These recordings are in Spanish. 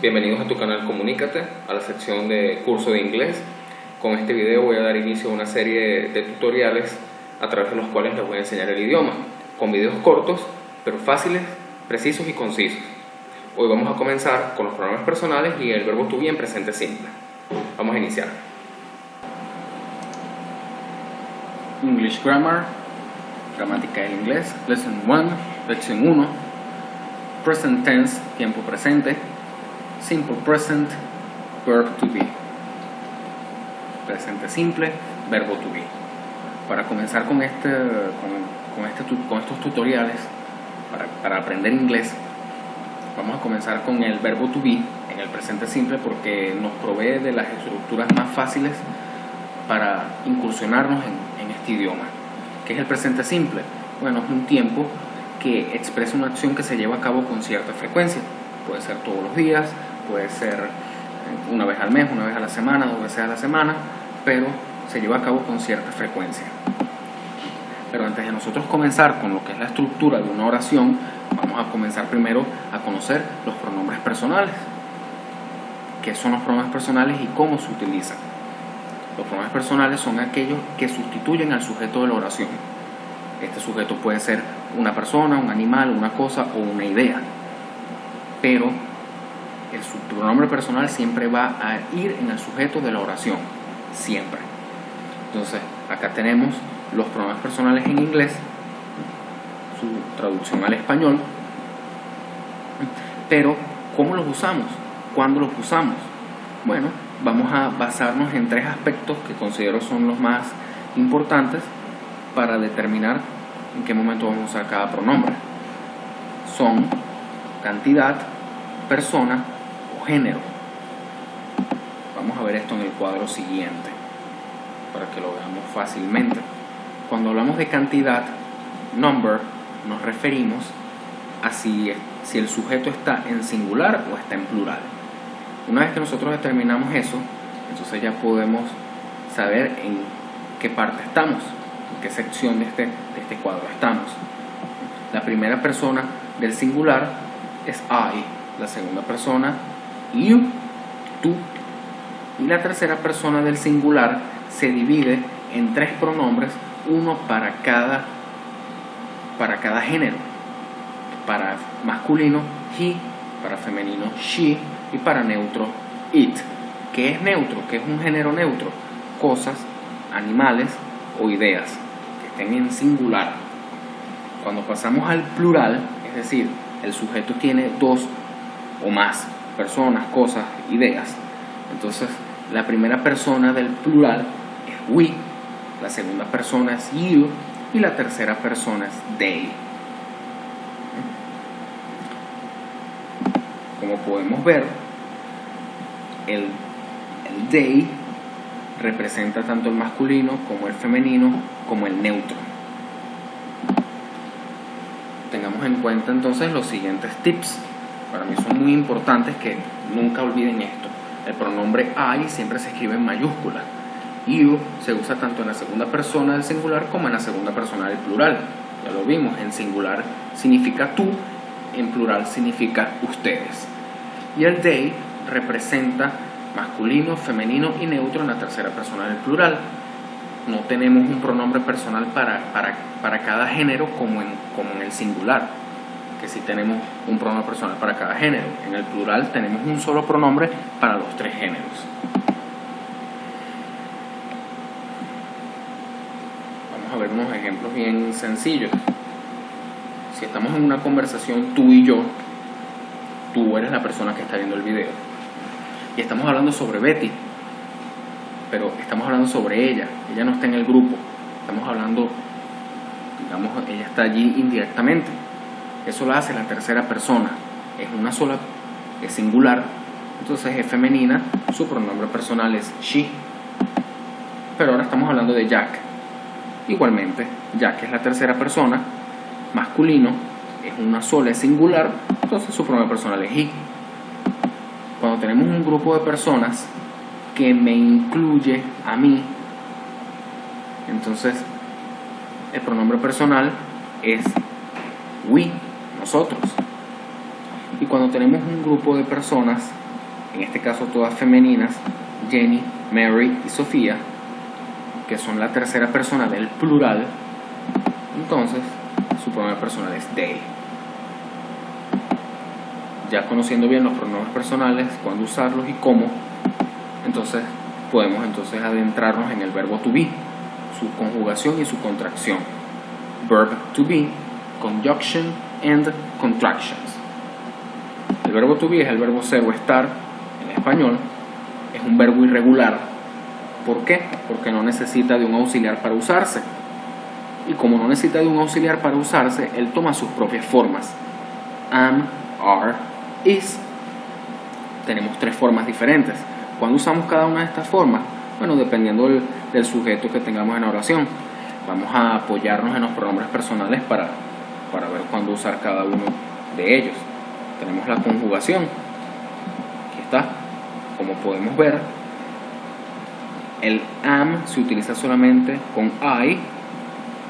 bienvenidos a tu canal Comunícate, a la sección de curso de inglés. Con este video voy a dar inicio a una serie de tutoriales a través de los cuales les voy a enseñar el idioma, con videos cortos, pero fáciles, precisos y concisos. Hoy vamos a comenzar con los pronombres personales y el verbo to be en presente simple. Vamos a iniciar. English Grammar, gramática del inglés, Lesson 1, lección 1, Present Tense, tiempo presente, Simple Present, Verb to be, presente simple, verbo to be. Para comenzar con estos tutoriales, para aprender inglés, vamos a comenzar con el verbo to be en el presente simple porque nos provee de las estructuras más fáciles para incursionarnos en este idioma. ¿Qué es el presente simple? Bueno, es un tiempo que expresa una acción que se lleva a cabo con cierta frecuencia. Puede ser todos los días, puede ser una vez al mes, una vez a la semana, 2 veces a la semana, pero se lleva a cabo con cierta frecuencia. Pero antes de nosotros comenzar con lo que es la estructura de una oración, vamos a comenzar primero a conocer los pronombres personales. ¿Qué son los pronombres personales y cómo se utilizan? Los pronombres personales son aquellos que sustituyen al sujeto de la oración. Este sujeto puede ser una persona, un animal, una cosa o una idea. Pero el pronombre personal siempre va a ir en el sujeto de la oración. Siempre. Entonces, acá tenemos los pronombres personales en inglés, su traducción al español. Pero, ¿cómo los usamos? ¿Cuándo los usamos? Bueno, vamos a basarnos en 3 aspectos que considero son los más importantes para determinar en qué momento vamos a usar cada pronombre. Son cantidad, persona o género. Vamos a ver esto en el cuadro siguiente para que lo veamos fácilmente. Cuando hablamos de cantidad, number, nos referimos a si el sujeto está en singular o está en plural. Una vez que nosotros determinamos eso, entonces ya podemos saber en qué parte estamos, en qué sección de este cuadro estamos. La primera persona del singular es I, la segunda persona you, tú, y la tercera persona del singular se divide en 3 pronombres, uno para cada género. Para masculino he, para femenino she y para neutro it. ¿Qué es neutro? ¿Qué es un género neutro? Cosas, animales o ideas que estén en singular. Cuando pasamos al plural, es decir, el sujeto tiene 2 o más personas, cosas, ideas, entonces la primera persona del plural es we, la segunda persona es you y la tercera persona es they. Como podemos ver, el they representa tanto el masculino como el femenino como el neutro. Tengamos en cuenta entonces los siguientes tips. Para mí son muy importantes que nunca olviden esto. El pronombre I siempre se escribe en mayúscula. You se usa tanto en la segunda persona del singular como en la segunda persona del plural. Ya lo vimos, en singular significa tú, en plural significa ustedes. Y el they representa masculino, femenino y neutro en la tercera persona del plural. No tenemos un pronombre personal para cada género como en el singular, que sí tenemos un pronombre personal para cada género. En el plural tenemos un solo pronombre para los 3 géneros. Vamos a ver unos ejemplos bien sencillos. Si estamos en una conversación tú y yo, tú eres la persona que está viendo el video y estamos hablando sobre Betty, pero estamos hablando sobre ella no está en el grupo, estamos hablando, digamos, ella está allí indirectamente. Eso lo hace la tercera persona, es una sola, es singular, entonces es femenina, su pronombre personal es she. Pero ahora estamos hablando de Jack. Igualmente, Jack es la tercera persona, masculino, es una sola, es singular, entonces su pronombre personal es he. Cuando tenemos un grupo de personas que me incluye a mí, entonces el pronombre personal es we, nosotros. Y cuando tenemos un grupo de personas en este caso todas femeninas, Jenny, Mary y Sofía, que son la tercera persona del plural, entonces su pronombre personal es they. Ya conociendo bien los pronombres personales, cuándo usarlos y cómo, entonces podemos adentrarnos en el verbo to be, su conjugación y su contracción. Verb to be, conjunction and contractions. El verbo to be es el verbo ser o estar en español, es un verbo irregular. ¿Por qué? Porque no necesita de un auxiliar para usarse. Y como no necesita de un auxiliar para usarse, él toma sus propias formas. Am, are, is. Tenemos tres formas diferentes. ¿Cuándo usamos cada una de estas formas? Bueno, dependiendo del sujeto que tengamos en la oración. Vamos a apoyarnos en los pronombres personales para ver cuándo usar cada uno de ellos. Tenemos la conjugación. Aquí está. Como podemos ver, el am se utiliza solamente con I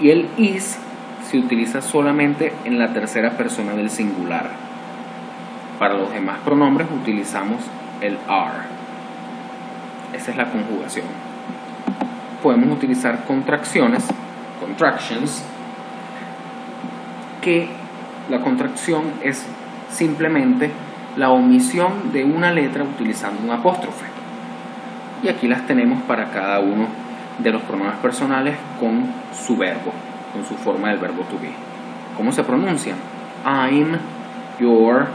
y el is se utiliza solamente en la tercera persona del singular. Para los demás pronombres utilizamos el are. Esa es la conjugación. Podemos utilizar contractions, que la contracción es simplemente la omisión de una letra utilizando un apóstrofe. Y aquí las tenemos para cada uno de los pronombres personales con su verbo, con su forma del verbo to be. ¿Cómo se pronuncian? I'm, your,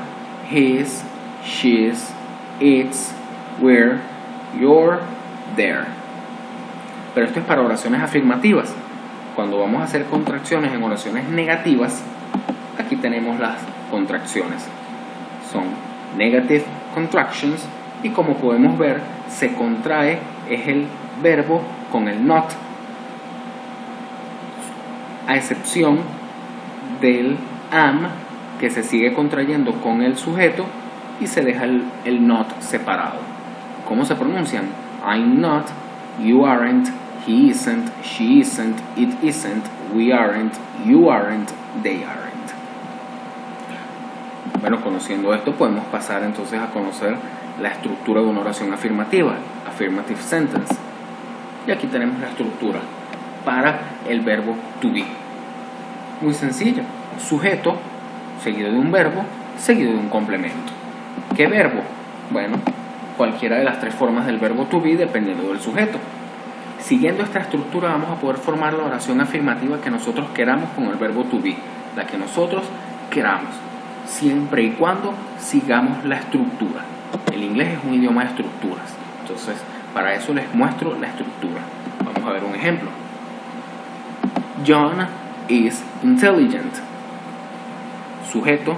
his, she's, it's, we're, your, their. Pero esto es para oraciones afirmativas. Cuando vamos a hacer contracciones en oraciones negativas, aquí tenemos las contracciones. Son negative contractions y como podemos ver, se contrae es el verbo con el not, a excepción del am, que se sigue contrayendo con el sujeto y se deja el not separado. ¿Cómo se pronuncian? I'm not, you aren't, he isn't, she isn't, it isn't, we aren't, you aren't, they aren't. Bueno, conociendo esto podemos pasar entonces a conocer la estructura de una oración afirmativa, affirmative sentence. Y aquí tenemos la estructura para el verbo to be. Muy sencillo, sujeto seguido de un verbo seguido de un complemento. ¿Qué verbo? Bueno, cualquiera de las tres formas del verbo to be dependiendo del sujeto. Siguiendo esta estructura vamos a poder formar la oración afirmativa que nosotros queramos con el verbo to be, la que nosotros queramos, siempre y cuando sigamos la estructura. El inglés es un idioma de estructuras, entonces para eso les muestro la estructura. Vamos a ver un ejemplo. John is intelligent. Sujeto,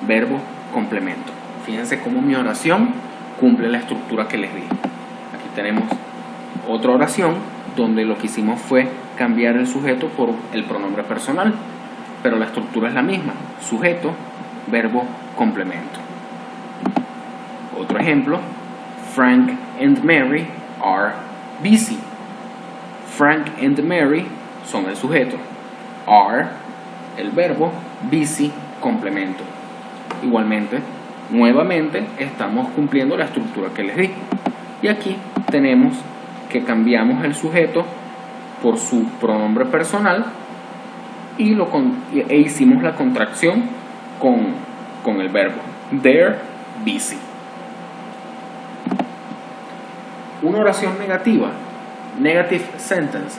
verbo, complemento. Fíjense cómo mi oración cumple la estructura que les di. Aquí tenemos otra oración donde lo que hicimos fue cambiar el sujeto por el pronombre personal, pero la estructura es la misma: sujeto, verbo, complemento. Otro ejemplo: Frank and Mary are busy. Frank and Mary son el sujeto, are el verbo, busy complemento. Igualmente, nuevamente estamos cumpliendo la estructura que les di. Y aquí tenemos que cambiamos el sujeto por su pronombre personal e hicimos la contracción con el verbo. They're busy. Una oración negativa, negative sentence.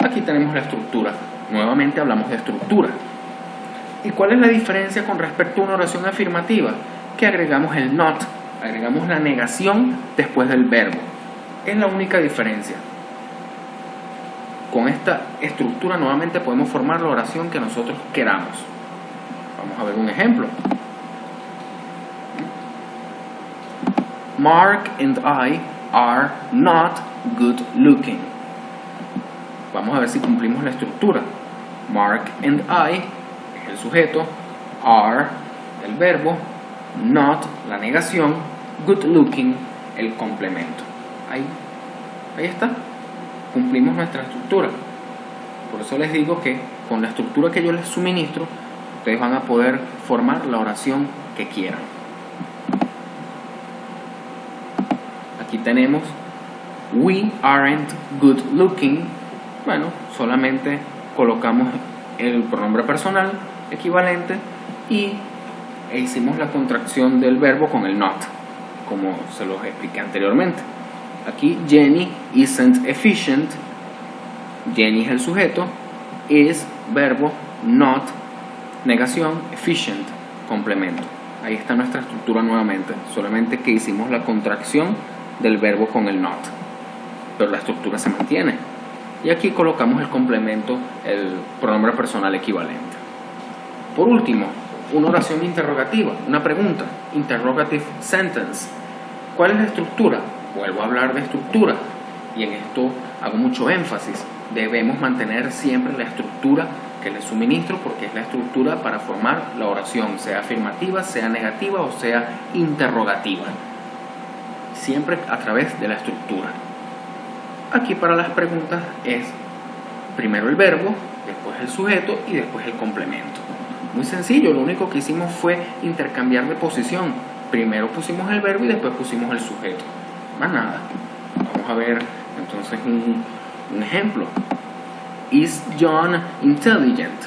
Aquí tenemos la estructura. Nuevamente hablamos de estructura. ¿Y cuál es la diferencia con respecto a una oración afirmativa? Que agregamos el not, agregamos la negación después del verbo. Es la única diferencia. Con esta estructura nuevamente podemos formar la oración que nosotros queramos. Vamos a ver un ejemplo. Mark and I are not good looking. Vamos a ver si cumplimos la estructura. Mark and I es el sujeto, are el verbo, not la negación, good looking el complemento. Ahí está. Cumplimos nuestra estructura. Por eso les digo que con la estructura que yo les suministro, ustedes van a poder formar la oración que quieran. tenemos we aren't good looking, bueno, solamente colocamos el pronombre personal equivalente y hicimos la contracción del verbo con el not, como se los expliqué anteriormente. Aquí Jenny isn't efficient, Jenny es el sujeto, is verbo, not negación, efficient complemento. Ahí está nuestra estructura nuevamente, solamente que hicimos la contracción del verbo con el not, pero la estructura se mantiene. Y aquí colocamos el complemento, el pronombre personal equivalente. Por último, una oración interrogativa, una pregunta, interrogative sentence. ¿Cuál es la estructura? Vuelvo a hablar de estructura y en esto hago mucho énfasis. Debemos mantener siempre la estructura que les suministro porque es la estructura para formar la oración, sea afirmativa, sea negativa o sea interrogativa. Siempre a través de la estructura. Aquí para las preguntas es primero el verbo, después el sujeto y después el complemento. Muy sencillo, lo único que hicimos fue intercambiar de posición. Primero pusimos el verbo y después pusimos el sujeto. Más nada. Vamos a ver entonces un ejemplo. Is John intelligent?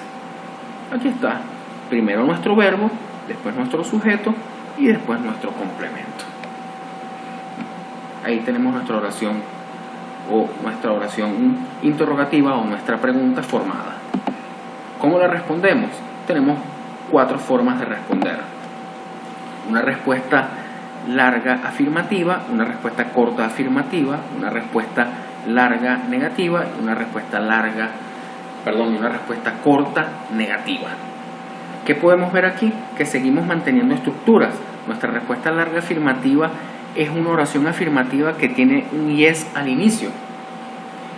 Aquí está. Primero nuestro verbo, después nuestro sujeto y después nuestro complemento. Ahí tenemos nuestra oración interrogativa o nuestra pregunta formada. ¿Cómo la respondemos? Tenemos 4 formas de responder. Una respuesta larga afirmativa, una respuesta corta afirmativa, una respuesta larga negativa y una respuesta corta negativa. ¿Qué podemos ver aquí? Que seguimos manteniendo estructuras. Nuestra respuesta larga afirmativa es una oración afirmativa que tiene un yes al inicio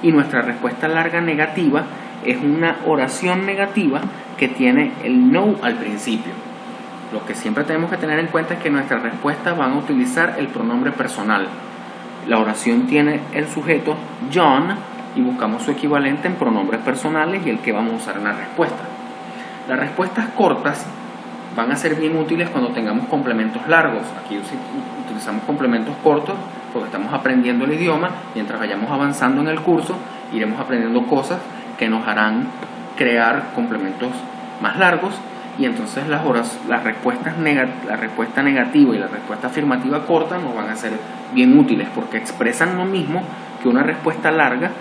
y nuestra respuesta larga negativa es una oración negativa que tiene el no al principio. Lo que siempre tenemos que tener en cuenta es que nuestras respuestas van a utilizar el pronombre personal. La oración tiene el sujeto John y buscamos su equivalente en pronombres personales y el que vamos a usar en la respuesta. Las respuestas cortas van a ser bien útiles cuando tengamos complementos largos. Aquí utilizamos complementos cortos porque estamos aprendiendo el idioma. Mientras vayamos avanzando en el curso, iremos aprendiendo cosas que nos harán crear complementos más largos y entonces la respuesta negativa y la respuesta afirmativa corta nos van a ser bien útiles porque expresan lo mismo que una respuesta larga,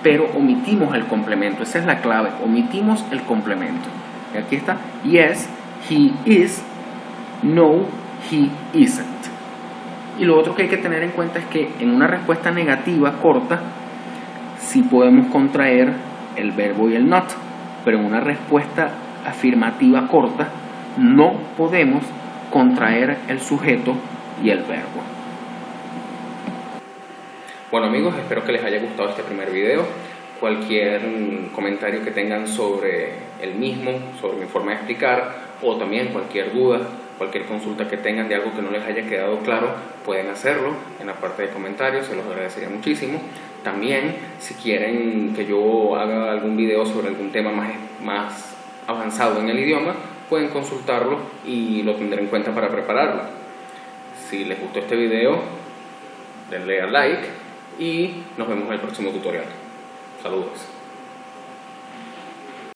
pero omitimos el complemento. Esa es la clave, omitimos el complemento. Y aquí está, yes, he is, no, he isn't. Y lo otro que hay que tener en cuenta es que en una respuesta negativa corta sí podemos contraer el verbo y el not, pero en una respuesta afirmativa corta no podemos contraer el sujeto y el verbo. Bueno amigos, espero que les haya gustado este primer video. Cualquier comentario que tengan sobre el mismo, sobre mi forma de explicar, o también cualquier duda, cualquier consulta que tengan de algo que no les haya quedado claro, pueden hacerlo en la parte de comentarios, se los agradecería muchísimo. También, si quieren que yo haga algún video sobre algún tema más avanzado en el idioma, pueden consultarlo y lo tendré en cuenta para prepararlo. Si les gustó este video, denle a like y nos vemos en el próximo tutorial. Saludos.